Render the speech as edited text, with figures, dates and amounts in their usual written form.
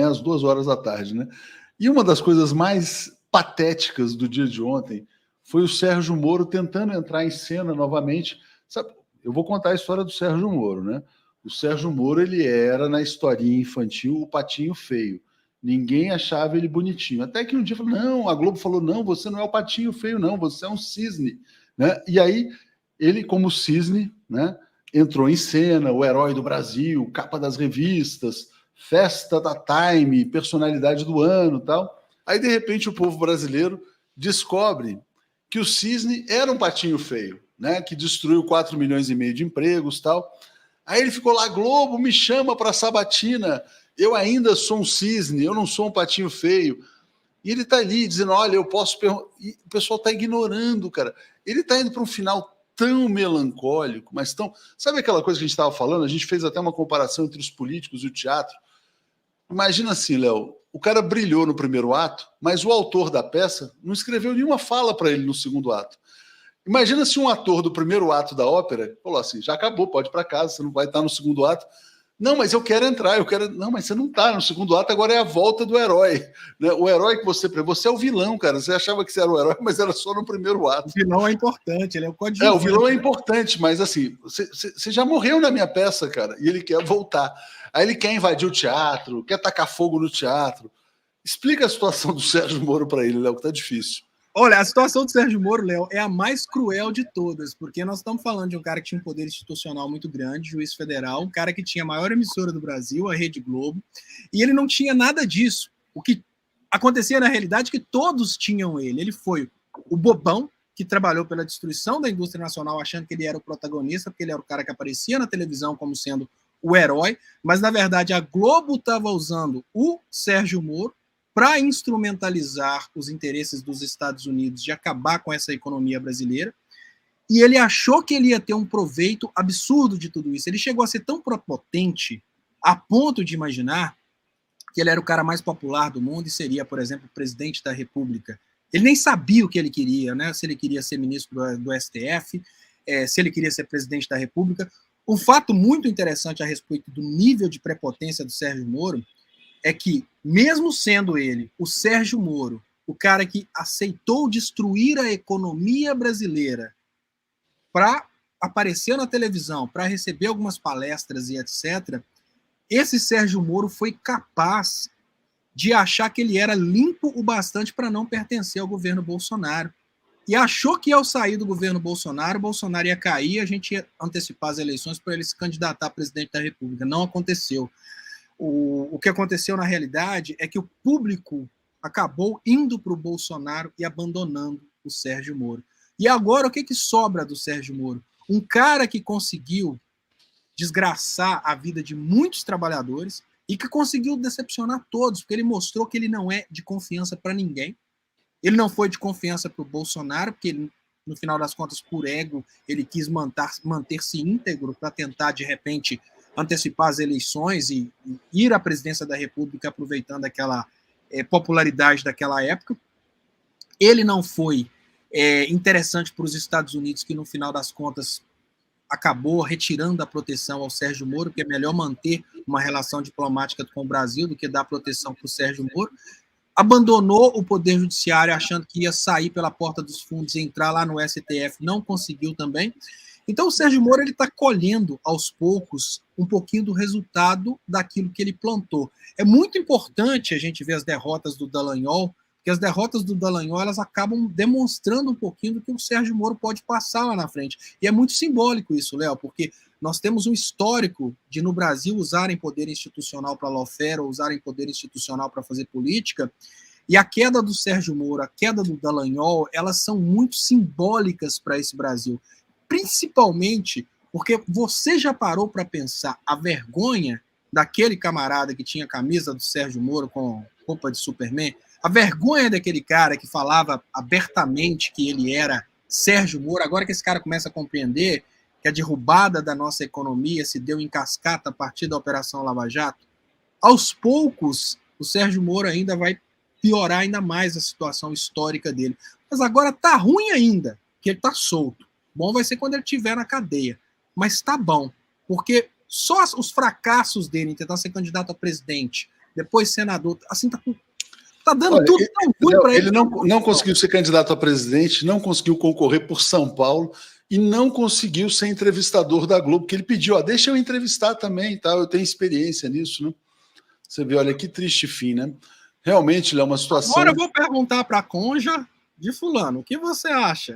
às 2 horas da tarde, né? E uma das coisas mais patéticas do dia de ontem foi o Sérgio Moro tentando entrar em cena novamente. Sabe, eu vou contar a história do Sérgio Moro, né? O Sérgio Moro, ele era, na historinha infantil, o patinho feio. Ninguém achava ele bonitinho. Até que um dia falou, não, a Globo falou, não, você não é o patinho feio, não, você é um cisne. Né? E aí, ele, como cisne, né, entrou em cena, o herói do Brasil, capa das revistas, festa da Time, personalidade do ano, tal. Aí, de repente, o povo brasileiro descobre que o cisne era um patinho feio, né, que destruiu 4,5 milhões de empregos, tal. Aí ele ficou lá, Globo, me chama para sabatina, eu ainda sou um cisne, eu não sou um patinho feio. E ele está ali dizendo, olha, eu posso... E o pessoal está ignorando, cara. Ele está indo para um final tão melancólico, mas tão... Sabe aquela coisa que a gente estava falando? A gente fez até uma comparação entre os políticos e o teatro. Imagina assim, Léo, o cara brilhou no primeiro ato, mas o autor da peça não escreveu nenhuma fala para ele no segundo ato. Imagina se um ator do primeiro ato da ópera falou assim, já acabou, pode ir para casa, você não vai estar no segundo ato. Não, mas eu quero entrar, eu quero... Não, mas você não está no segundo ato, agora é a volta do herói. Né? O herói que você é o vilão, cara. Você achava que você era o herói, mas era só no primeiro ato. O vilão é importante, ele é o coadjuvante. O vilão é importante, mas assim, você já morreu na minha peça, cara, e ele quer voltar. Aí ele quer invadir o teatro, quer tacar fogo no teatro. Explica a situação do Sérgio Moro para ele, Léo, que tá difícil. Olha, a situação do Sérgio Moro, Léo, é a mais cruel de todas, porque nós estamos falando de um cara que tinha um poder institucional muito grande, juiz federal, um cara que tinha a maior emissora do Brasil, a Rede Globo, e ele não tinha nada disso. O que acontecia na realidade é que todos tinham ele. Ele foi o bobão que trabalhou pela destruição da indústria nacional, achando que ele era o protagonista, porque ele era o cara que aparecia na televisão como sendo o herói, mas na verdade a Globo estava usando o Sérgio Moro para instrumentalizar os interesses dos Estados Unidos de acabar com essa economia brasileira, e ele achou que ele ia ter um proveito absurdo de tudo isso. Ele chegou a ser tão prepotente a ponto de imaginar que ele era o cara mais popular do mundo e seria, por exemplo, presidente da República. Ele nem sabia o que ele queria, né? Se ele queria ser ministro do STF, se ele queria ser presidente da República. Um fato muito interessante a respeito do nível de prepotência do Sérgio Moro é que, mesmo sendo ele, o Sérgio Moro, o cara que aceitou destruir a economia brasileira para aparecer na televisão, para receber algumas palestras e etc., esse Sérgio Moro foi capaz de achar que ele era limpo o bastante para não pertencer ao governo Bolsonaro. E achou que, ao sair do governo Bolsonaro, Bolsonaro ia cair, a gente ia antecipar as eleições para ele se candidatar a presidente da República. Não aconteceu. O que aconteceu na realidade é que o público acabou indo para o Bolsonaro e abandonando o Sérgio Moro. E agora o que sobra do Sérgio Moro? Um cara que conseguiu desgraçar a vida de muitos trabalhadores e que conseguiu decepcionar todos, porque ele mostrou que ele não é de confiança para ninguém. Ele não foi de confiança para o Bolsonaro, porque ele, no final das contas, por ego, ele quis manter-se íntegro para tentar, de repente, antecipar as eleições e ir à presidência da República aproveitando aquela popularidade daquela época. Ele não foi interessante para os Estados Unidos, que no final das contas acabou retirando a proteção ao Sérgio Moro, que é melhor manter uma relação diplomática com o Brasil do que dar proteção para o Sérgio Moro. Abandonou o Poder Judiciário achando que ia sair pela porta dos fundos e entrar lá no STF, não conseguiu também. Então o Sérgio Moro está colhendo aos poucos um pouquinho do resultado daquilo que ele plantou. É muito importante a gente ver as derrotas do Dallagnol, porque as derrotas do Dallagnol elas acabam demonstrando um pouquinho do que o Sérgio Moro pode passar lá na frente. E é muito simbólico isso, Léo, porque nós temos um histórico de, no Brasil, usarem poder institucional para lawfare ou usarem poder institucional para fazer política, e a queda do Sérgio Moro, a queda do Dallagnol, elas são muito simbólicas para esse Brasil. Principalmente porque você já parou para pensar a vergonha daquele camarada que tinha a camisa do Sérgio Moro com roupa de Superman, a vergonha daquele cara que falava abertamente que ele era Sérgio Moro, agora que esse cara começa a compreender que a derrubada da nossa economia se deu em cascata a partir da Operação Lava Jato, aos poucos o Sérgio Moro ainda vai piorar ainda mais a situação histórica dele. Mas agora tá ruim ainda, que ele tá solto. Bom vai ser quando ele estiver na cadeia. Mas tá bom, porque só os fracassos dele em tentar ser candidato a presidente, depois senador. Assim, tá dando tudo tão ruim para ele. Ele não conseguiu ser candidato a presidente, não conseguiu concorrer por São Paulo e não conseguiu ser entrevistador da Globo, que ele pediu, deixa eu entrevistar também, tá? Eu tenho experiência nisso, né? Você vê, olha que triste fim, né? Realmente, é uma situação... Agora eu vou perguntar para a Conja de fulano, o que você acha?